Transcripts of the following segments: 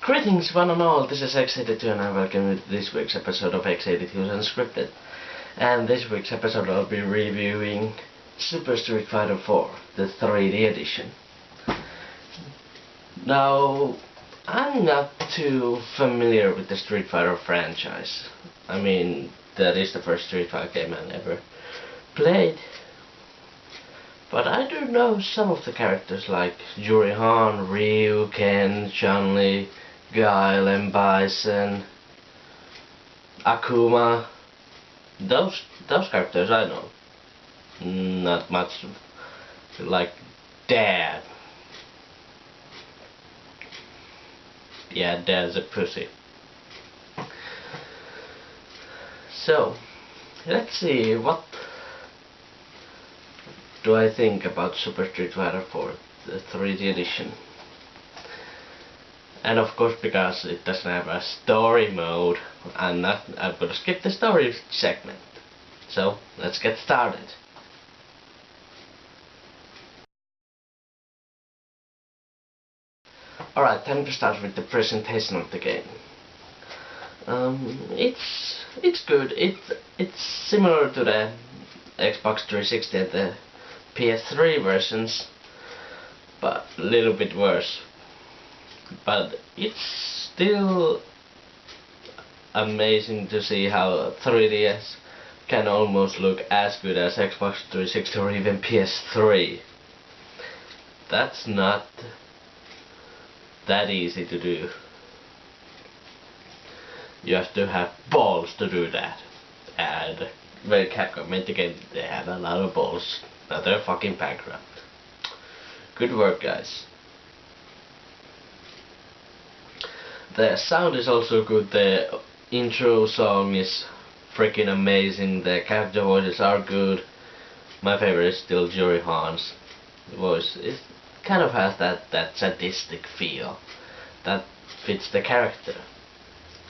Greetings one and all, this is X82 and I welcome you to this week's episode of X82's Unscripted. And this week's episode I'll be reviewing Super Street Fighter 4, the 3D edition. Now, I'm not too familiar with the Street Fighter franchise. I mean, that is the first Street Fighter game I ever played. But I do know some of the characters like Yuri Han, Ryu, Ken, Chun-Li, Guile, and Bison, Akuma. Those characters I know. Not much like Dad. Yeah, Dad's a pussy. So, let's see, what do I think about Super Street Fighter 4, the 3D edition? And of course, because it doesn't have a story mode, I'm gonna skip the story segment. So, let's get started. Alright, time to start with the presentation of the game. It's good. It's similar to the Xbox 360 and the PS3 versions, but a little bit worse. But it's still amazing to see how 3DS can almost look as good as Xbox 360 or even PS3. That's not that easy to do. You have to have balls to do that. And when Capcom made the game, they had a lot of balls. Now they're fucking bankrupt. Good work, guys. The sound is also good. The intro song is freaking amazing. The character voices are good. My favorite is still Yuri Han's voice. It kind of has that sadistic feel that fits the character.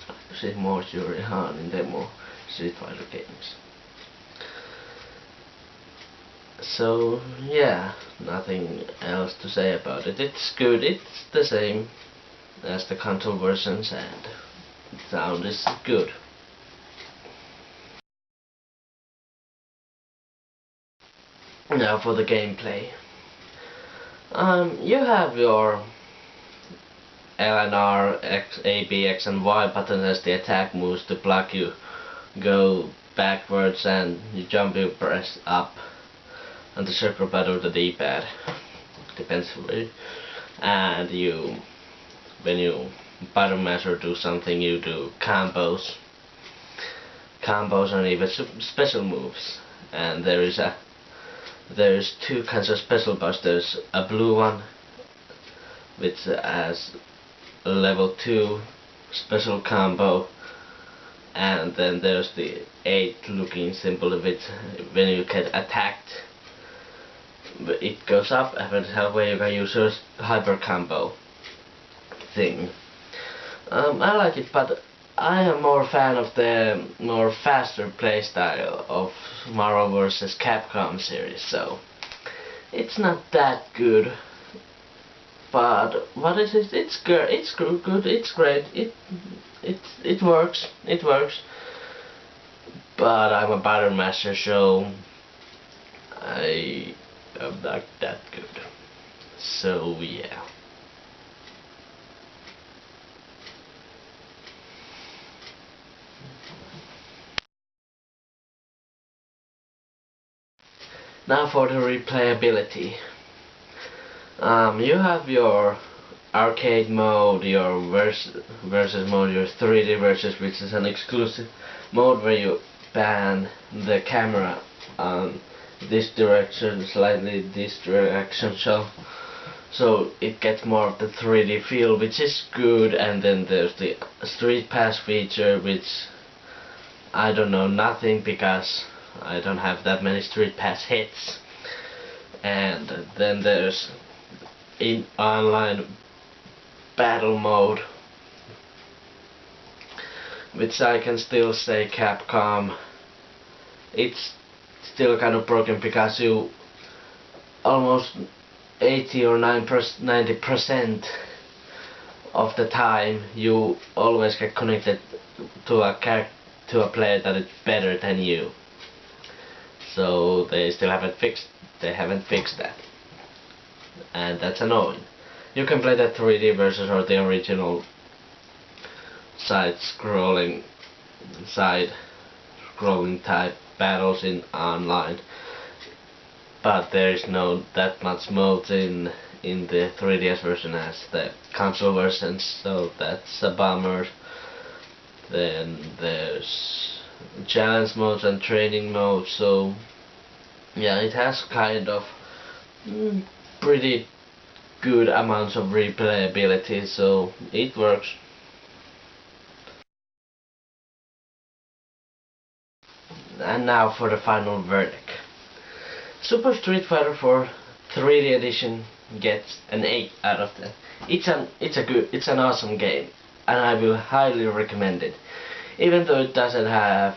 I'd like to see more Yuri Han in the more Street Fighter games. So yeah, nothing else to say about it. It's good. It's the same as the console versions and the sound is good. Now for the gameplay. You have your L and R, X, A, B, X and Y buttons as the attack moves. To block, you go backwards, and you jump, you press up. And the circle button or the D-pad, depends really. And when you button mash or do something, you do combos and even special moves. And there's two kinds of special buffs. There's a blue one, which has a level 2 special combo, and then there's the 8 looking symbol of it. When you get attacked, it goes up, and halfway you can use your hyper combo thing. I like it, but I am more fan of the more faster playstyle of Marvel vs. Capcom series, so it's not that good. But what is it? It's good. It's good. It's great. It works. It works. But I'm a button master, so I'm not that good. So yeah. Now for the replayability. You have your arcade mode, your versus mode, your 3D versus, which is an exclusive mode where you pan the camera this direction, slightly this direction, so it gets more of the 3D feel, which is good. And then there's the Street Pass feature, which I don't know nothing because I don't have that many Street Pass hits. And then there's in online battle mode, which I can still say Capcom, it's still kind of broken because you almost 80 or 90% of the time you always get connected to a player that is better than you. So they haven't fixed that. And that's annoying. You can play the 3D versions or the original side-scrolling type battles in online, but there is no that much modes in the 3DS version as the console versions, so that's a bummer. Then there's challenge modes and training modes, so yeah, it has kind of pretty good amounts of replayability, so it works. And now for the final verdict. Super Street Fighter 4 3D Edition gets an 8 out of 10. It's an awesome game, and I will highly recommend it. Even though it doesn't have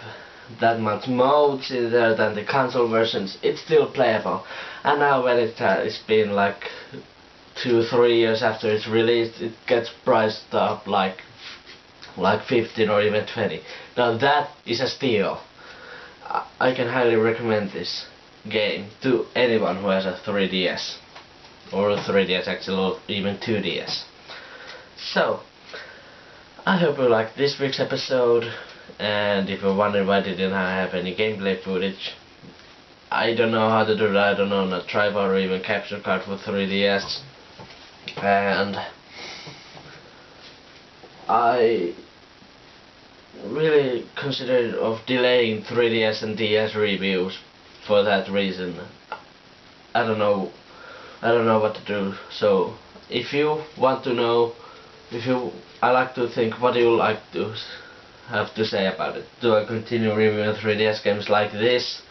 that much modes in there than the console versions, it's still playable. And now when it's been like 2-3 years after it's released, it gets priced up like 15 or even 20. Now that is a steal. I can highly recommend this game to anyone who has a 3DS or a 3DS XL or even 2DS. So I hope you liked this week's episode, and if you're wondering why didn't I have any gameplay footage, I don't know how to do that. I don't own a tripod or even capture card for 3DS, and I really considered of delaying 3DS and DS reviews for that reason. I don't know what to do. So if you want to know, I like to think, what do you like to have to say about it? Do I continue reviewing 3DS games like this?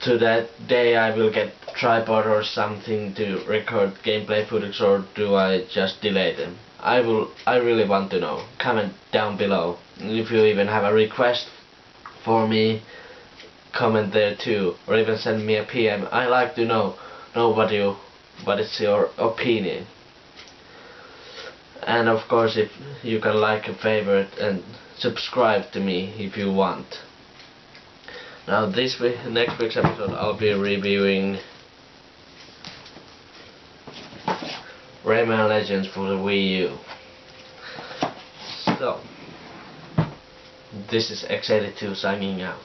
To that day I will get a tripod or something to record gameplay footage, or do I just delay them? I really want to know. Comment down below. If you even have a request for me, comment there too, or even send me a PM. I like to know what is your opinion. And of course, if you can like and favorite and subscribe to me if you want. Now next week's episode I'll be reviewing Rayman Legends for the Wii U. So this is X82 signing out.